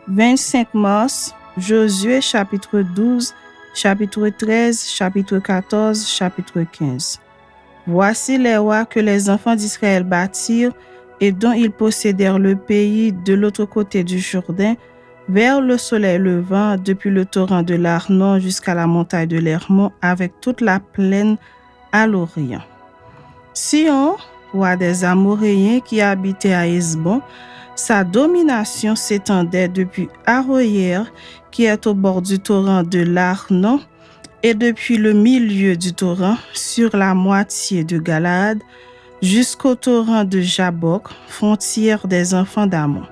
25 mars, Josué chapitre 12, chapitre 13, chapitre 14, chapitre 15. Voici les rois que les enfants d'Israël bâtirent et dont ils possédèrent le pays de l'autre côté du Jourdain, vers le soleil levant, depuis le torrent de l'Arnon jusqu'à la montagne de l'Hermon, avec toute la plaine à l'Orient. Sihon, roi des Amoréens qui habitait à Hesbon, sa domination s'étendait depuis Aroïère, qui est au bord du torrent de l'Arnon, et depuis le milieu du torrent, sur la moitié de Galaad, jusqu'au torrent de Jabbok, frontière des enfants d'Ammon.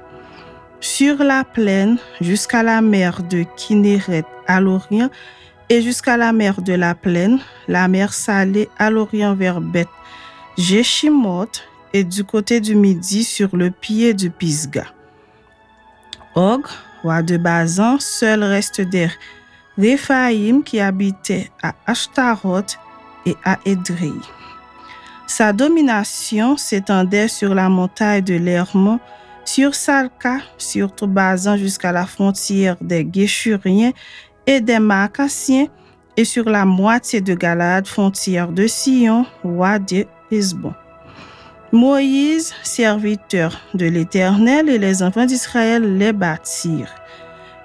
Sur la plaine, jusqu'à la mer de Kinéret à l'Orient, et jusqu'à la mer de la plaine, la mer Salée à l'Orient vers Beth Jeshimoth, et du côté du midi sur le pied du Pisga. Og, roi de Basan, seul reste des Réphaïm qui habitait à Ashtaroth et à Édrei. Sa domination s'étendait sur la montagne de l'Hermon, sur Salka, sur tout Basan jusqu'à la frontière des Géshuriens et des Macassiens, et sur la moitié de Galaad, frontière de Sihon, roi de Hesbon. Moïse, serviteur de l'Éternel, et les enfants d'Israël les bâtirent.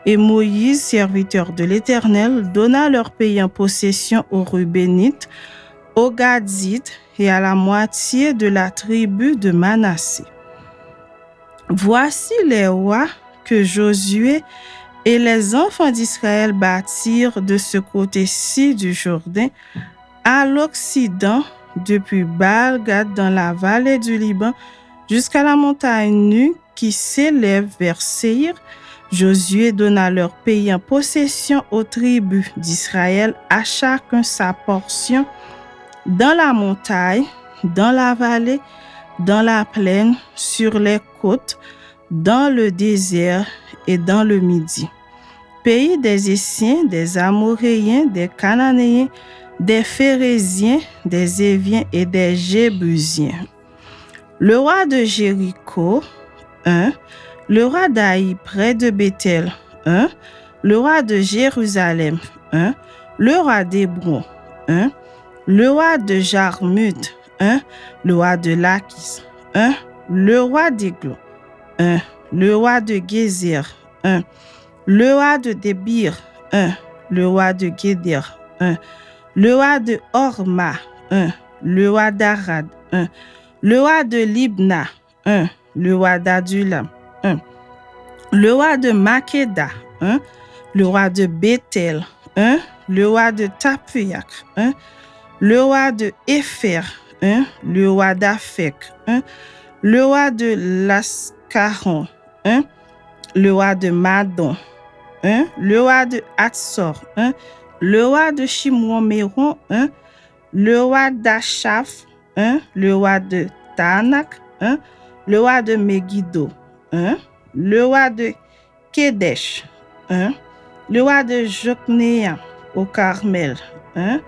Et Moïse, serviteur de l'Éternel, donna leur pays en possession aux Rubénites, aux Gadites et à la moitié de la tribu de Manassé. Voici les rois que Josué et les enfants d'Israël bâtirent de ce côté-ci du Jourdain, à l'Occident, depuis Baal-Gad dans la vallée du Liban, jusqu'à la montagne nue qui s'élève vers Séir. Josué donna leur pays en possession aux tribus d'Israël, à chacun sa portion, dans la montagne, dans la vallée, dans la plaine, sur les côtes, dans le désert et dans le midi. Pays des Essiens, des Amoréens, des Cananéens, des Phérésiens, des Éviens et des Jébusiens. Le roi de Jéricho, 1. Le roi d'Aï près de Béthel, 1. Le roi de Jérusalem, 1. Le roi d'Hébron, 1. Le roi de Jarmuth, 1. Le roi de Lachis, 1. Le roi d'Églon, 1. Le roi de Gézer, 1. Le roi de Débir, 1. Le roi de Guéder, 1. Le roi de Horma, 1. Le roi d'Arad, 1. Le roi de Libna, 1. Le roi d'Adulam, 1. Le roi de Makeda, 1. Le roi de Bethel, 1. Le roi de Tapuyak, 1. Le roi de Épher, 1. Le roi d'Aphek, 1. Le roi de Lascaron, 1. Le roi de Madon, 1. Le roi de Hatsor, 1. Le roi de Shimron-Méron, 1. Le roi d'Achaf, 1. Le roi de Tanak, 1. Le roi de Megiddo, 1. Le roi de Kédesh, 1. Le roi de Joknéa au Carmel, 1.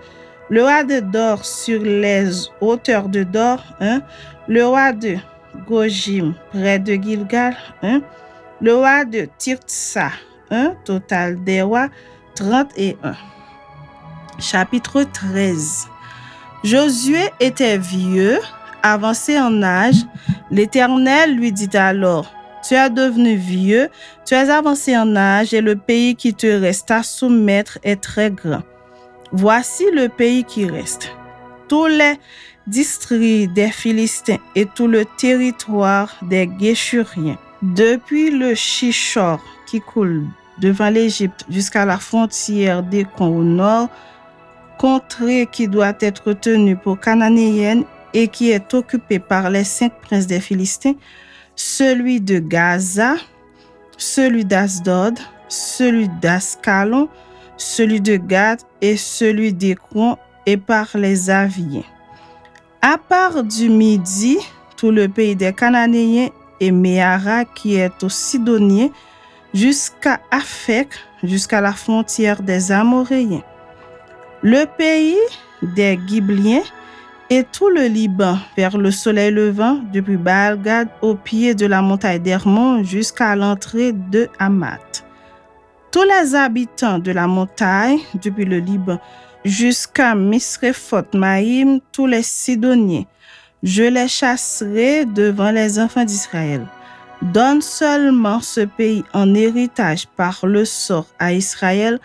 Le roi de Dor sur les hauteurs de Dor, 1. Le roi de Gojim près de Gilgal, 1. Le roi de Tirtsa, 1. Total des rois, 31. Chapitre 13. Josué était vieux, avancé en âge. L'Éternel lui dit alors: tu es devenu vieux, tu es avancé en âge, et le pays qui te reste à soumettre est très grand. Voici le pays qui reste: tous les districts des Philistins et tout le territoire des Géshuriens, depuis le Shishor qui coule devant l'Égypte jusqu'à la frontière d'Écon au nord, contrée qui doit être tenue pour cananéenne et qui est occupée par les 5 princes des Philistins, celui de Gaza, celui d'Asdod, celui d'Ascalon, celui de Gad et celui d'Écron, et par les Aviens. À part du midi, tout le pays des Cananéens et Méara qui est au Sidonien, jusqu'à Aphek, jusqu'à la frontière des Amoréens. Le pays des Gibliens et tout le Liban vers le soleil levant, depuis Baal-Gad au pied de la montagne d'Hermon jusqu'à l'entrée de Hamath. tous les habitants de la montagne, depuis le Liban jusqu'à Misrephoth-Maïm, tous les Sidoniens, je les chasserai devant les enfants d'Israël. Donne seulement ce pays en héritage par le sort à Israël,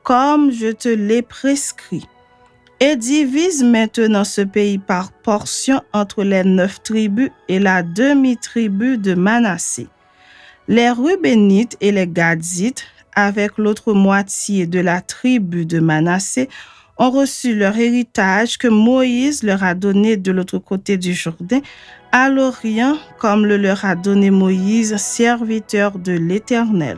comme je te l'ai prescrit. Et divise maintenant ce pays par portions entre les 9 tribus et la demi-tribu de Manassé. Les Rubénites et les Gadites, avec l'autre moitié de la tribu de Manassé, ont reçu leur héritage que Moïse leur a donné de l'autre côté du Jourdain, à l'Orient, comme le leur a donné Moïse, serviteur de l'Éternel.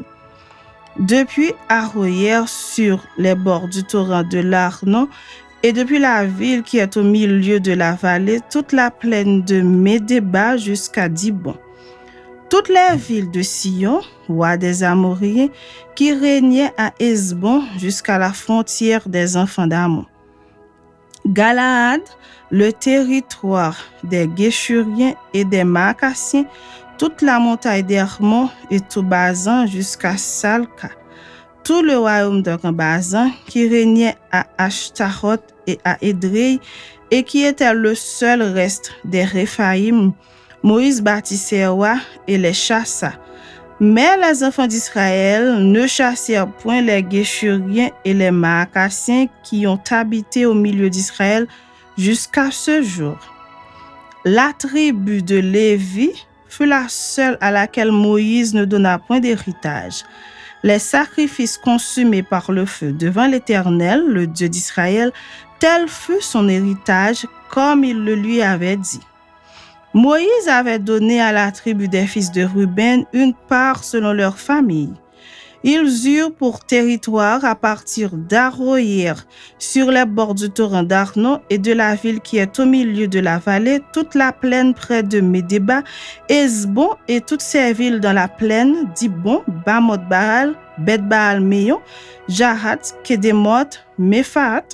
Depuis Aroïer, sur les bords du torrent de l'Arnon, et depuis la ville qui est au milieu de la vallée, toute la plaine de Médéba jusqu'à Dibon. Toutes les villes de Sion, roi des Amoréens, qui régnaient à Hesbon jusqu'à la frontière des enfants d'Amon. Galaad, le territoire des Guéchuriens et des Macassiens, toute la montagne d'Hermon et tout Basan jusqu'à Salca. Tout le royaume de Basan qui régnait à Ashtaroth et à Édrei et qui était le seul reste des Réphaïm, Moïse bâtit ses rois et les chassa. Mais les enfants d'Israël ne chassèrent point les Guéchuriens et les Maacassiens qui ont habité au milieu d'Israël jusqu'à ce jour. La tribu de Lévi fut la seule à laquelle Moïse ne donna point d'héritage. Les sacrifices consumés par le feu devant l'Éternel, le Dieu d'Israël, tel fut son héritage, comme il le lui avait dit. Moïse avait donné à la tribu des fils de Ruben une part selon leur famille. Ils eurent pour territoire à partir d'Aroïer, sur les bords du torrent d'Arnon et de la ville qui est au milieu de la vallée, toute la plaine près de Médéba, Hesbon et toutes ses villes dans la plaine, Dibon, Bamoth-Baal, Beth-Baal-Méon, Jahat, Kedemoth, Mephaat,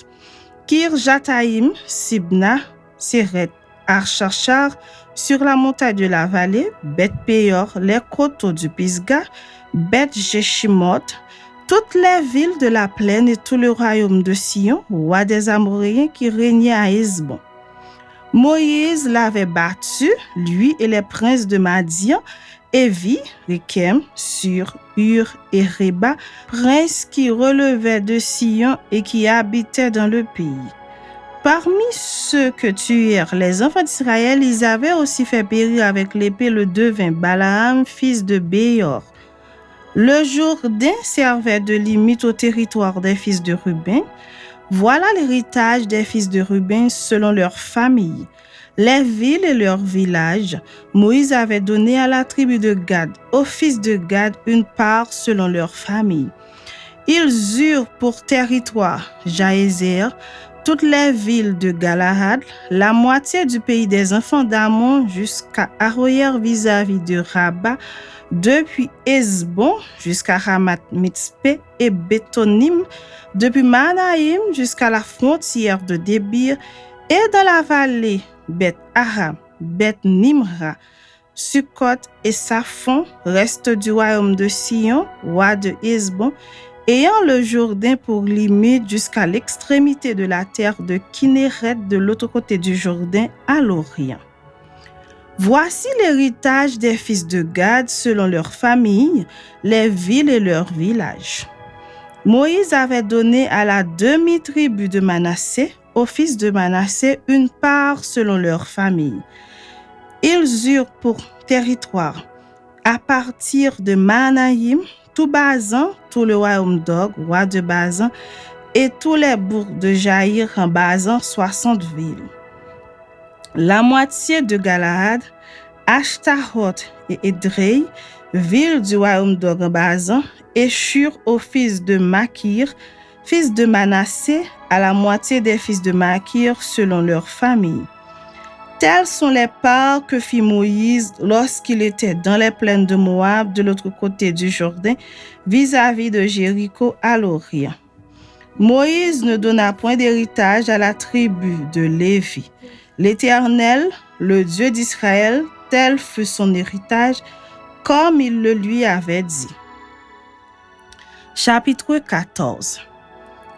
Kirjataïm, Sibna, Seret, Archachar, sur la montagne de la vallée, Beth-Péor, les coteaux du Pisga, Beth-Jeshimoth, toutes les villes de la plaine et tout le royaume de Sion, roi des Amoréens qui régnait à Hesbon. Moïse l'avait battu, lui et les princes de Madian, Évi, Rékem, Sur, Hur et Réba, princes qui relevaient de Sion et qui habitaient dans le pays. Parmi ceux que tuèrent les enfants d'Israël, ils avaient aussi fait périr avec l'épée le devin Balaam, fils de Béor. Le Jourdain servait de limite au territoire des fils de Ruben. Voilà l'héritage des fils de Ruben selon leur famille. Les villes et leurs villages, Moïse avait donné à la tribu de Gad, aux fils de Gad, une part selon leur famille. Ils eurent pour territoire Jaézer, toutes les villes de Galahad, la moitié du pays des enfants d'Amon jusqu'à Aroïer vis-à-vis de Rabat, depuis Hesbon jusqu'à Ramat-Mitzpé et Bétonim, depuis Manaïm jusqu'à la frontière de Débir, et dans la vallée Beth-Aram, Beth-Nimra, Sukkot et Saphon, reste du royaume de Sion, roi de Hesbon, ayant le Jourdain pour limite jusqu'à l'extrémité de la terre de Kinéret de l'autre côté du Jourdain à l'Orient. Voici l'héritage des fils de Gad selon leurs familles, les villes et leurs villages. Moïse avait donné à la demi-tribu de Manassé, aux fils de Manassé, une part selon leur famille. Ils eurent pour territoire, à partir de Manaïm, tout Basan, tout le royaume d'Og, roi de Basan, et tous les bourgs de Jaïr en Basan, 60 villes. La moitié de Galaad, Ashtaroth et Édrei, villes du royaume d'Og en Basan, échurent aux fils de Makir, fils de Manassé, à la moitié des fils de Makir selon leur famille. Telles sont les parts que fit Moïse lorsqu'il était dans les plaines de Moab, de l'autre côté du Jourdain, vis-à-vis de Jéricho à l'Orient. Moïse ne donna point d'héritage à la tribu de Lévi. L'Éternel, le Dieu d'Israël, tel fut son héritage, comme il le lui avait dit. Chapitre 14.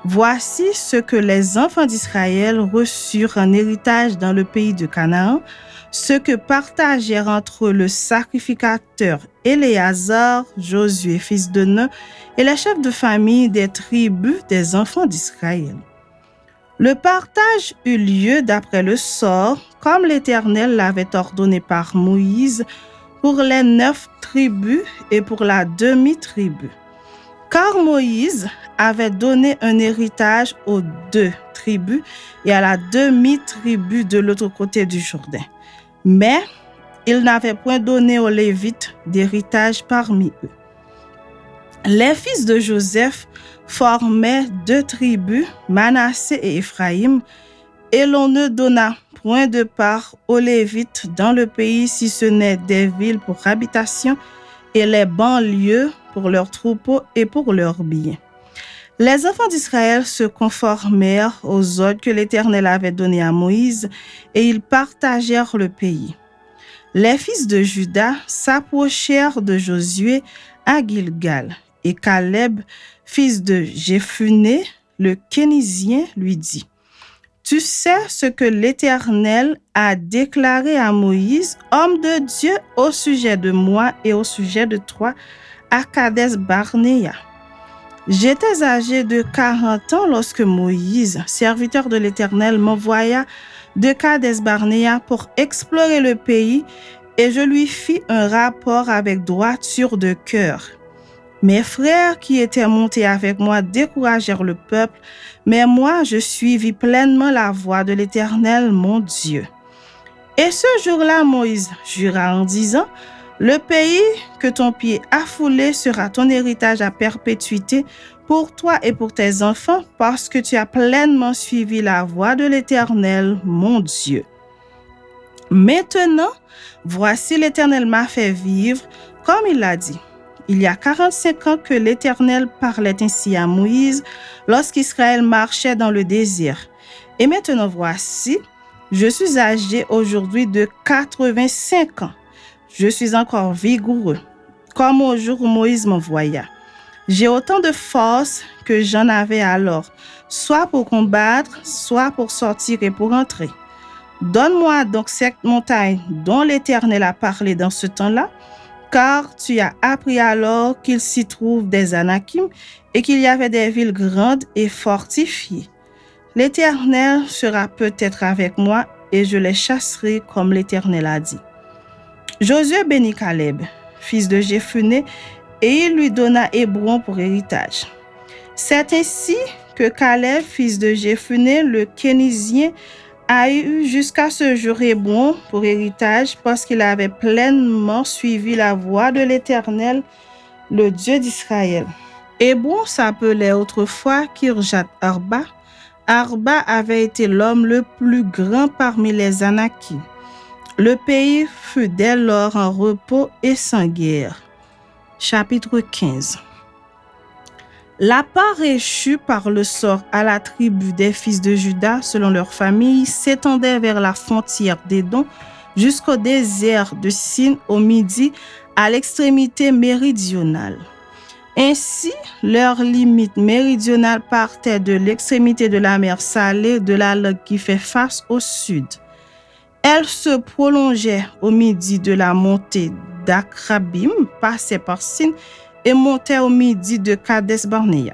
Voici ce que les enfants d'Israël reçurent en héritage dans le pays de Canaan, ce que partagèrent entre le sacrificateur Éléazar, Josué fils de Nun, et les chefs de famille des tribus des enfants d'Israël. Le partage eut lieu d'après le sort, comme l'Éternel l'avait ordonné par Moïse, pour les 9 tribus et pour la demi-tribu. Car Moïse avait donné un héritage aux 2 tribus et à la demi-tribu de l'autre côté du Jourdain. Mais il n'avait point donné aux Lévites d'héritage parmi eux. Les fils de Joseph formaient 2 tribus, Manassé et Éphraïm, et l'on ne donna point de part aux Lévites dans le pays si ce n'est des villes pour habitation et les banlieues pour leurs troupeaux et pour leurs biens. Les enfants d'Israël se conformèrent aux ordres que l'Éternel avait donnés à Moïse et ils partagèrent le pays. Les fils de Juda s'approchèrent de Josué à Gilgal et Caleb, fils de Jéphuné, le Kénizien, lui dit: Tu sais ce que l'Éternel a déclaré à Moïse, homme de Dieu, au sujet de moi et au sujet de toi, à Kades Barnéa. J'étais âgé de 40 ans lorsque Moïse, serviteur de l'Éternel, m'envoya de Kades Barnéa pour explorer le pays et je lui fis un rapport avec droiture de cœur. Mes frères qui étaient montés avec moi découragèrent le peuple, mais moi je suivis pleinement la voie de l'Éternel mon Dieu. Et ce jour-là, Moïse jura en disant: Le pays que ton pied a foulé sera ton héritage à perpétuité pour toi et pour tes enfants, parce que tu as pleinement suivi la voie de l'Éternel, mon Dieu. Maintenant, voici l'Éternel m'a fait vivre, comme il l'a dit. Il y a 45 ans que l'Éternel parlait ainsi à Moïse, lorsqu'Israël marchait dans le désert. Et maintenant, voici, je suis âgé aujourd'hui de 85 ans. Je suis encore vigoureux, comme au jour où Moïse m'envoya. J'ai autant de force que j'en avais alors, soit pour combattre, soit pour sortir et pour entrer. Donne-moi donc cette montagne dont l'Éternel a parlé dans ce temps-là, car tu as appris alors qu'il s'y trouve des Anakim et qu'il y avait des villes grandes et fortifiées. L'Éternel sera peut-être avec moi et je les chasserai comme l'Éternel a dit. Josué bénit Caleb, fils de Jéphuné, et il lui donna Hébron pour héritage. C'est ainsi que Caleb, fils de Jéphuné, le Kénizien, a eu jusqu'à ce jour Hébron pour héritage parce qu'il avait pleinement suivi la voie de l'Éternel, le Dieu d'Israël. Hébron s'appelait autrefois Kirjat Arba. Arba avait été l'homme le plus grand parmi les Anakim. Le pays fut dès lors en repos et sans guerre. Chapitre 15. La part échue par le sort à la tribu des fils de Juda selon leur famille s'étendait vers la frontière d'Édom jusqu'au désert de Sin au midi à l'extrémité méridionale. Ainsi, leur limite méridionale partait de l'extrémité de la mer Salée de la langue qui fait face au sud. Elle se prolongeait au midi de la montée d'Akrabim, passait par Sin et montait au midi de Kades Barnéa.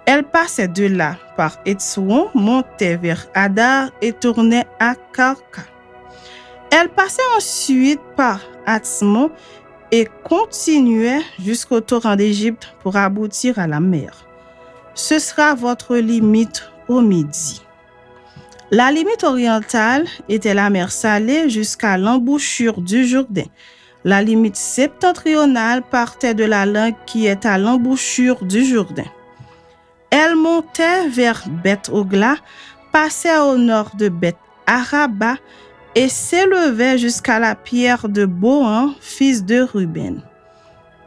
Elle passait de là par Etzouon, montait vers Hadar et tournait à Karka. Elle passait ensuite par Atzmon et continuait jusqu'au torrent d'Égypte pour aboutir à la mer. Ce sera votre limite au midi. La limite orientale était la mer Salée jusqu'à l'embouchure du Jourdain. La limite septentrionale partait de la langue qui est à l'embouchure du Jourdain. Elle montait vers Beth-Ogla, passait au nord de Beth-Araba et s'élevait jusqu'à la pierre de Bohan, fils de Ruben.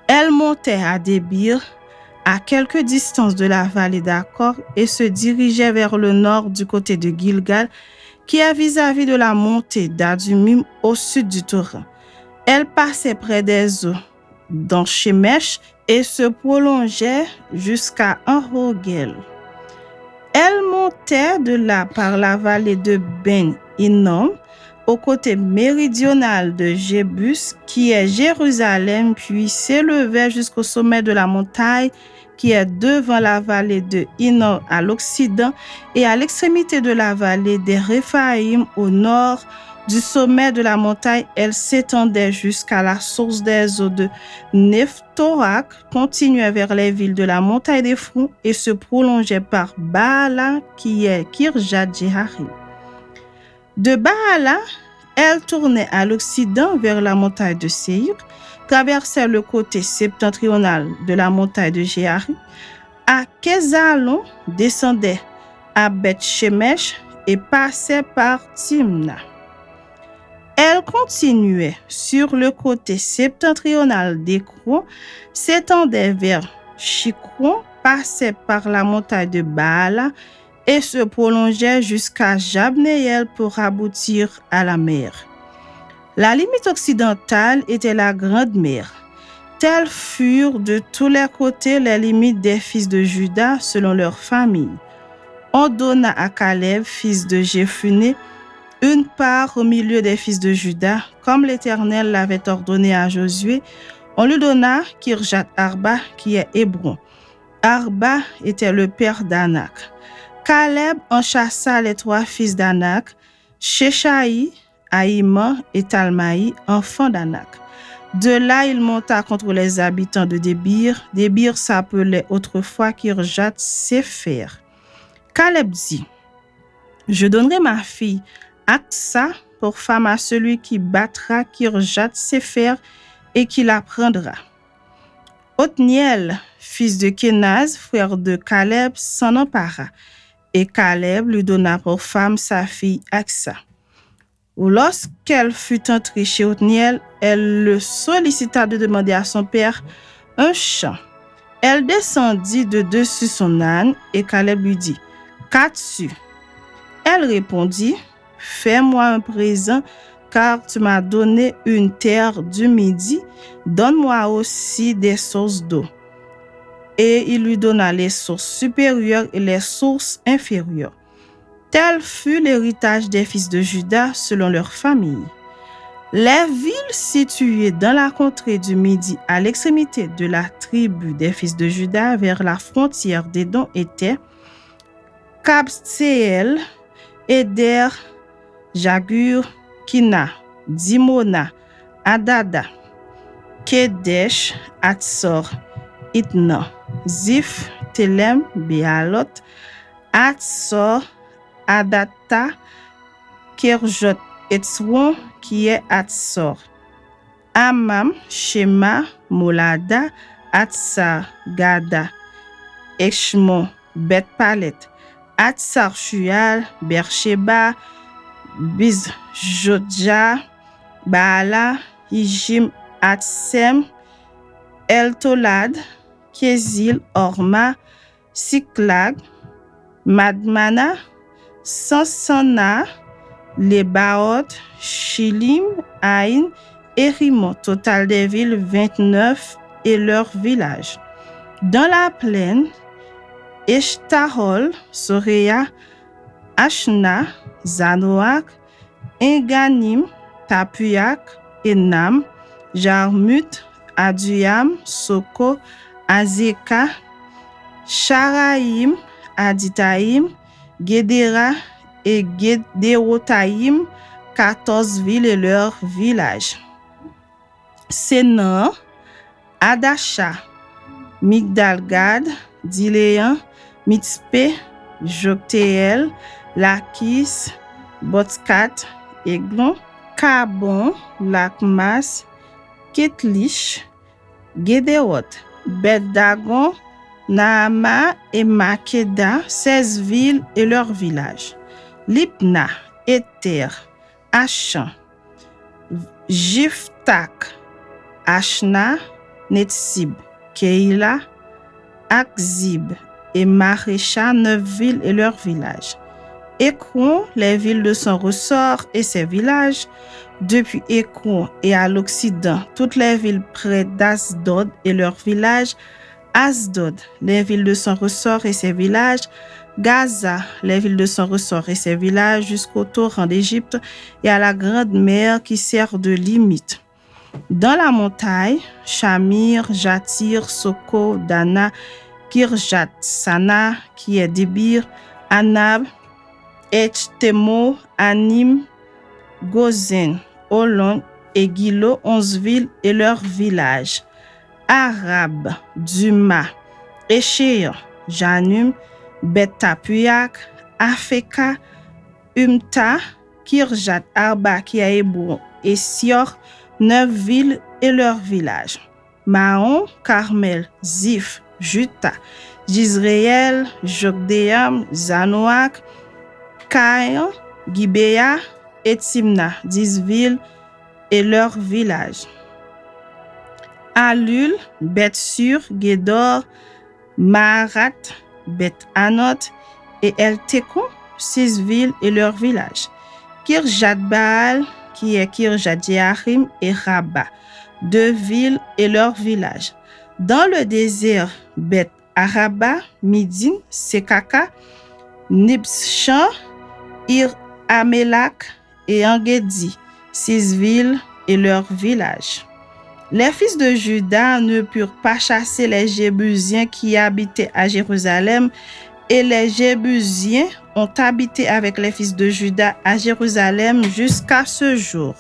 Elle montait à Débir, à quelque distance de la vallée d'Akor, et se dirigeait vers le nord du côté de Gilgal, qui est vis-à-vis de la montée d'Adumim au sud du torrent. Elle passait près des eaux dans Shemesh et se prolongeait jusqu'à Enrogel. Elle montait de là par la vallée de Ben Hinnom au côté méridional de Jébus, qui est Jérusalem, puis s'élevait jusqu'au sommet de la montagne qui est devant la vallée de Hinnom à l'occident et à l'extrémité de la vallée des Réphaïm au nord. Du sommet de la montagne, elle s'étendait jusqu'à la source des eaux de Nephtorak, continuait vers les villes de la montagne des Fronts et se prolongeait par Baala, qui est Kirjat Jearim. De Baala, elle tournait à l'occident vers la montagne de Séir, traversait le côté septentrional de la montagne de Jearim, à Kézalon, descendait à Beth-Shemesh et passait par Timna. Elle continuait sur le côté septentrional d'Écron, s'étendait vers Chicron, passait par la montagne de Baala et se prolongeait jusqu'à Jabnéel pour aboutir à la mer. La limite occidentale était la Grande Mer. Telles furent de tous les côtés les limites des fils de Juda selon leur famille. On donna à Caleb, fils de Jéphuné, une part au milieu des fils de Juda, comme l'Éternel l'avait ordonné à Josué. On lui donna Kirjat Arba, qui est Hébron. Arba était le père d'Anak. Caleb en chassa les 3 fils d'Anak, Sheshaï, Aïman et Talmaï, enfants d'Anak. De là, il monta contre les habitants de Débir. Débir s'appelait autrefois Kirjat Sefer. Caleb dit: Je donnerai ma fille Aksa pour femme à celui qui battra Kirjat Sefer et qui la prendra. Othniel, fils de Kenaz, frère de Caleb, s'en empara, et Caleb lui donna pour femme sa fille Aksa. Lorsqu'elle fut entrée chez Othniel, elle le sollicita de demander à son père un champ. Elle descendit de dessus son âne, et Caleb lui dit: Qu'as-tu? Elle répondit: Fais-moi un présent, car tu m'as donné une terre du Midi. Donne-moi aussi des sources d'eau. Et il lui donna les sources supérieures et les sources inférieures. Tel fut l'héritage des fils de Juda selon leur famille. Les villes situées dans la contrée du Midi à l'extrémité de la tribu des fils de Juda vers la frontière d'Édom étaient Kabseel, Éder, Jagur, Kina, Dimona, Adada, Kedesh, Atsor, Itna, Zif, Telem, Bealot, Atsor, Adata, Kerjot, Etzron, qui est Atsor, Amam, Shema, Molada, Atsar, Gada, Eshmon, Bet-Palet, Atsar, Shual, Beersheba, Bizjodja, Baala, Ijim, Atsem, El-Tolad, Kézil, Orma, Siklag, Madmana, Sansana, Lebaot, Shilim, Aïn et Rimon. Total des villes 29 et leurs villages. Dans la plaine, Eshtahol, Soréa, Ashna, Zanoak, Enganim, Tapuyak, Enam, Jarmut, Aduyam, Soko, Azeka, Sharaïm, Aditaïm, Gedera et Gederotaïm, 14 villes et leurs villages. Sénan, Adasha, Migdalgad, Diléan, Mitzpé, Joktéel, Lakis, Botskat, Eglon, Kabon, Lakmas, Ketlish, Gederot, Bet-Dagon, Naama et Makeda, 16 villes et leurs villages. Lipna, Éter, Achan, Jiftak, Ashna, Netsib, Keila, Akzib et Marécha, 9 villes et leurs villages. Écron, les villes de son ressort et ses villages. Depuis Écron et à l'Occident, toutes les villes près d'Asdod et leurs villages. Asdod, les villes de son ressort et ses villages. Gaza, les villes de son ressort et ses villages, jusqu'au torrent d'Égypte et à la grande mer qui sert de limite. Dans la montagne, Shamir, Jatir, Soko, Dana, Kirjat, Sana, qui est Débir, Anab, Echtemo, Anim, Gozen, Olon et Gilo, 11 villes et leurs villages. Arab, Duma, Échéa, Janum, Bet-Tapuyak, Afeka, Umta, Kirjat Arba, qui est Hébron, et Sior, 9 villes et leurs villages. Mahon, Carmel, Ziph, Juta, Jizréel, Jokdeam, Zanoak, Caïn, Gibéa et Timna, 10 villes et leurs villages. Alul, Beth-Sur, Gédor, Maharat, Beth-Anot et El-Tekon, 6 villes et leurs villages. Kirjat-Baal, qui est Kirjat-Jearim et Rabba, 2 villes et leurs villages. Dans le désert, Beth-Araba, Midin, Sekaka, Nibshan, Ir-Amelak et Engedi, 6 villes et leurs villages. Les fils de Juda ne purent pas chasser les Jébusiens qui habitaient à Jérusalem, et les Jébusiens ont habité avec les fils de Juda à Jérusalem jusqu'à ce jour.